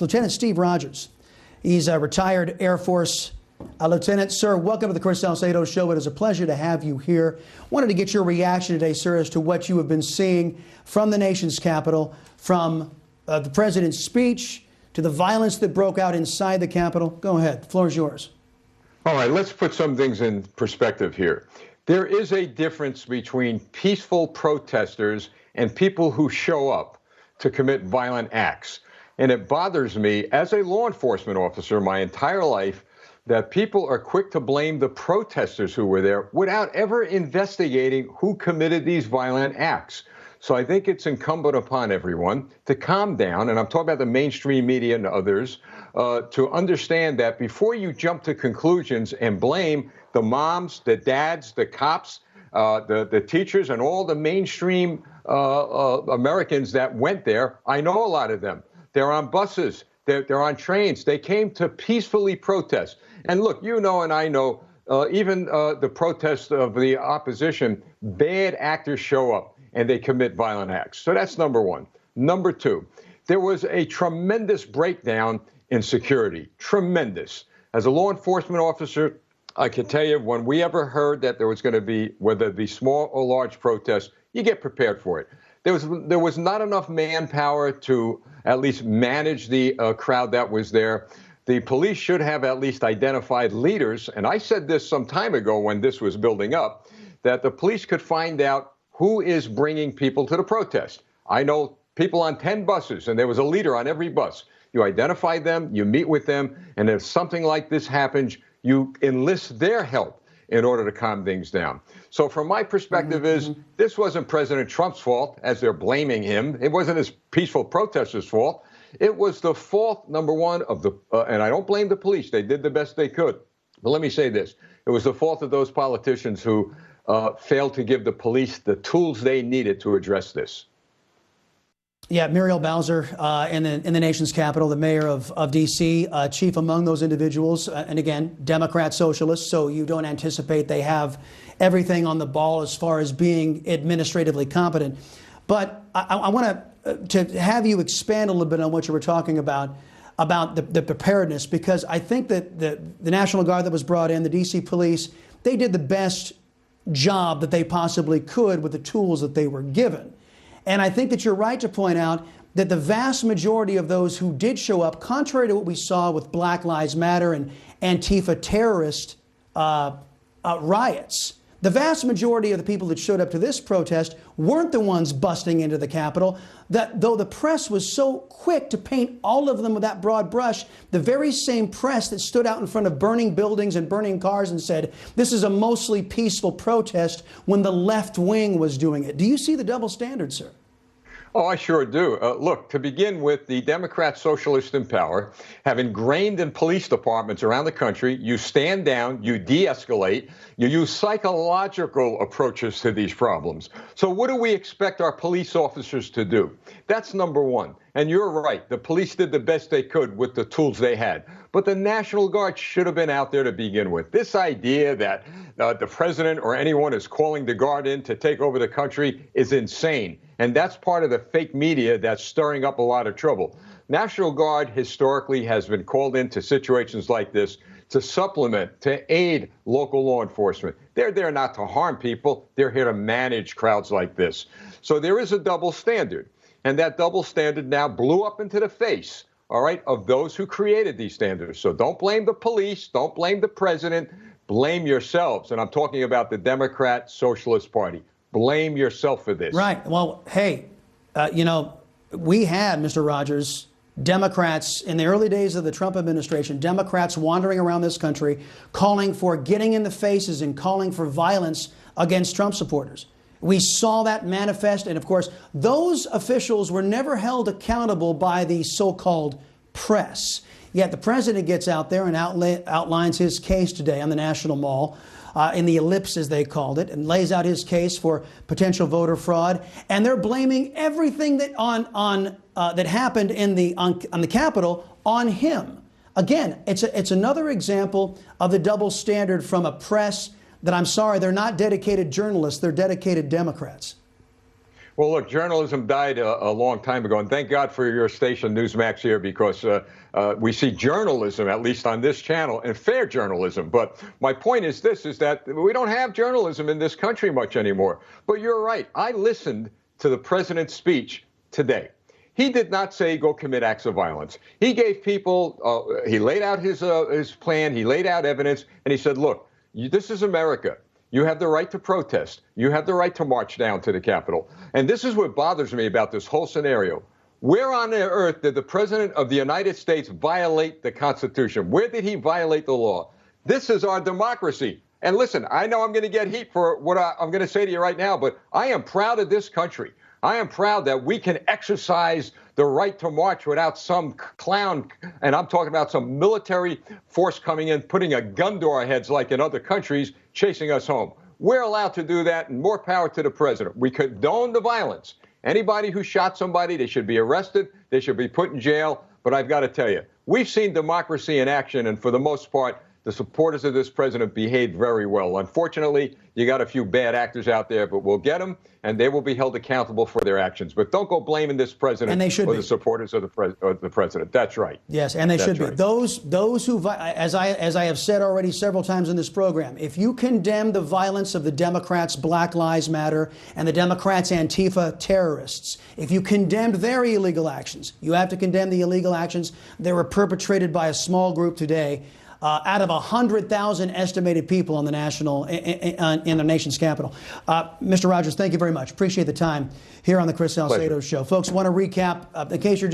Lieutenant Steve Rogers. He's a retired Air Force lieutenant. Sir, welcome to the Chris Salcedo Show. It is a pleasure to have you here. Wanted to get your reaction today, sir, as to what you have been seeing from the nation's capital, from the president's speech to the violence that broke out inside the Capitol. Go ahead. The floor is yours. All right, let's put some things in perspective here. There is a difference between peaceful protesters and people who show up to commit violent acts. And it bothers me as a law enforcement officer my entire life that people are quick to blame the protesters who were there without ever investigating who committed these violent acts. So I think it's incumbent upon everyone to calm down, and I'm talking about the mainstream media and others, to understand that before you jump to conclusions and blame the moms, the dads, the cops, the teachers, and all the mainstream Americans that went there. I know a lot of them. They're on buses. They're on trains. They came to peacefully protest. And look, you know and I know, even the protests of the opposition, bad actors show up and they commit violent acts. So that's number one. Number two, there was a tremendous breakdown in security. Tremendous. As a law enforcement officer, I can tell you, when we ever heard that there was going to be, whether it be small or large protests, you get prepared for it. There was not enough manpower to at least manage the crowd that was there. The police should have at least identified leaders. And I said this some time ago when this was building up, that the police could find out who is bringing people to the protest. I know people on 10 buses, and there was a leader on every bus. You identify them, you meet with them, and if something like this happens, you enlist their help in order to calm things down. So from my perspective this wasn't President Trump's fault, as they're blaming him. It wasn't his peaceful protesters' fault. It was the fault, number one, of the, and I don't blame the police. They did the best they could. But let me say this. It was the fault of those politicians who failed to give the police the tools they needed to address this. Yeah, Muriel Bowser in the nation's capital, the mayor of D.C., chief among those individuals, and again, Democrat socialists, so you don't anticipate they have everything on the ball as far as being administratively competent. But I want to have you expand a little bit on what you were talking about the preparedness, because I think that the National Guard that was brought in, the D.C. police, they did the best job that they possibly could with the tools that they were given. And I think that you're right to point out that the vast majority of those who did show up, contrary to what we saw with Black Lives Matter and Antifa terrorist riots, the vast majority of the people that showed up to this protest weren't the ones busting into the Capitol. That though the press was so quick to paint all of them with that broad brush, the very same press that stood out in front of burning buildings and burning cars and said, this is a mostly peaceful protest, when the left wing was doing it. Do you see the double standard, sir? Oh, I sure do. Look, to begin with, the Democrat socialists in power have ingrained in police departments around the country, you stand down, you de-escalate, you use psychological approaches to these problems. So what do we expect our police officers to do? That's number one. And you're right, the police did the best they could with the tools they had. But the National Guard should have been out there to begin with. This idea that the president or anyone is calling the Guard in to take over the country is insane. And that's part of the fake media that's stirring up a lot of trouble. National Guard historically has been called into situations like this to supplement, to aid local law enforcement. They're there not to harm people. They're here to manage crowds like this. So there is a double standard. And that double standard now blew up into the face, all right, of those who created these standards. So don't blame the police. Don't blame the president. Blame yourselves. And I'm talking about the Democrat Socialist Party. Blame yourself for this. Right. Well, hey, you know, we had, Mr. Rogers, Democrats in the early days of the Trump administration, Democrats wandering around this country calling for getting in the faces and calling for violence against Trump supporters. We saw that manifest. And of course, those officials were never held accountable by the so-called press. Yet the president gets out there and outlines his case today on the National Mall, in the ellipse, as they called it, and lays out his case for potential voter fraud. And they're blaming everything that that happened on the Capitol on him. Again, it's another example of the double standard from a press that, I'm sorry, they're not dedicated journalists, they're dedicated Democrats. Well, look, journalism died a long time ago, and thank God for your station, Newsmax, here, because we see journalism, at least on this channel, and fair journalism. But my point is this, is that we don't have journalism in this country much anymore. But you're right. I listened to the president's speech today. He did not say go commit acts of violence. He gave people, he laid out his plan, he laid out evidence, and he said, look, this is America. You have the right to protest. You have the right to march down to the Capitol. And this is what bothers me about this whole scenario. Where on earth did the President of the United States violate the Constitution? Where did he violate the law? This is our democracy. And listen, I know I'm going to get heat for what I'm going to say to you right now, but I am proud of this country. I am proud that we can exercise the right to march without some clown, and I'm talking about some military force coming in, putting a gun to our heads like in other countries, chasing us home. We're allowed to do that, and more power to the president. We condone the violence. Anybody who shot somebody, they should be arrested. They should be put in jail. But I've got to tell you, we've seen democracy in action, and for the most part, the supporters of this president behaved very well. Unfortunately, you got a few bad actors out there, but we'll get them, and they will be held accountable for their actions. But don't go blaming this president and they should or be. The supporters of the president. That's right. Yes, and they should be. Right. Those who, as I have said already several times in this program, if you condemn the violence of the Democrats' Black Lives Matter and the Democrats' Antifa terrorists, if you condemned their illegal actions, you have to condemn the illegal actions that were perpetrated by a small group today. Out of 100,000 estimated people on the in the nation's capital. Mr. Rogers, thank you very much. Appreciate the time here on the Chris Salcedo Show. Folks, want to recap, in case you're